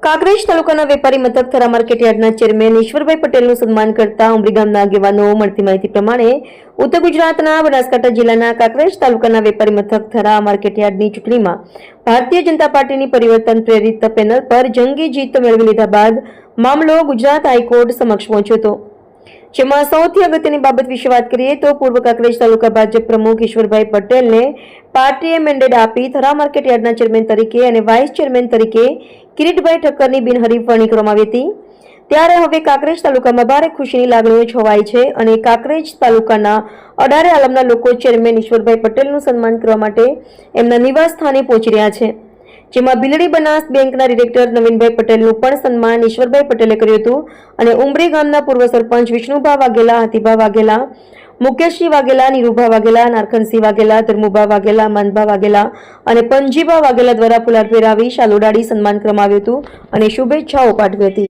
કાંકરેજ તાલુકાના વેપારી મથક થરા માર્કેટ યાર્ડના ચેરમેન ઈશ્વરભાઈ પટેલનું સન્માન કરતા ઉમરી ગામના આગેવાનો. મળતી માહિતી પ્રમાણે ઉત્તર ગુજરાતના બનાસકાંઠા જિલ્લાના કાંકરેજ તાલુકાના વેપારી મથક થરા માર્કેટ યાર્ડની ચૂંટણીમાં ભારતીય જનતા પાર્ટીની પરિવર્તન પ્રેરિત પેનલ પર જંગી જીત મેળવી લીધા બાદ મામલો ગુજરાત હાઈકોર્ટ સમક્ષ પહોંચ્યો હતો. જેમાં સૌથી અગત્યની બાબત વિશે વાત કરીએ તો પૂર્વ કાંકરેજ તાલુકા ભાજપ પ્રમુખ ઈશ્વરભાઈ પટેલને પાર્ટીએ મેન્ડેટ આપી થરા માર્કેટ યાર્ડના ચેરમેન તરીકે અને વાઇસ ચેરમેન તરીકે કિરીટભાઈ ઠક્કરની બિનહરીફ વરણી કરવામાં આવી હતી. ત્યારે હવે કાંકરેજ તાલુકામાં ભારે ખુશીની લાગણીઓ છવાઈ છે અને કાંકરેજ તાલુકાના અડારે આલમના લોકો ચેરમેન ઈશ્વરભાઈ પટેલનું સન્માન કરવા માટે એમના નિવાસ સ્થાને પહોંચી રહ્યા છે. જેમાં બિલડી બનાસ બેંકના ડિરેક્ટર નવીનભાઈ પટેલનું પણ સન્માન ઈશ્વરભાઈ પટેલે કર્યું હતું અને ઉમરી ગામના પૂર્વ સરપંચ વિષ્ણુભા વાઘેલા, હાથીભા વાઘેલા, મુકેશજી વાઘેલા, નીરુભા વાઘેલા, નારખનસિંહ વાઘેલા, ધર્મુભા વાઘેલા, માનભા વાઘેલા અને પંજીભા વાઘેલા દ્વારા ફુલાર ફેરાવી શાલ ઉડાડી સન્માન કરવામાં આવ્યું હતું અને શુભેચ્છાઓ પાઠવી હતી.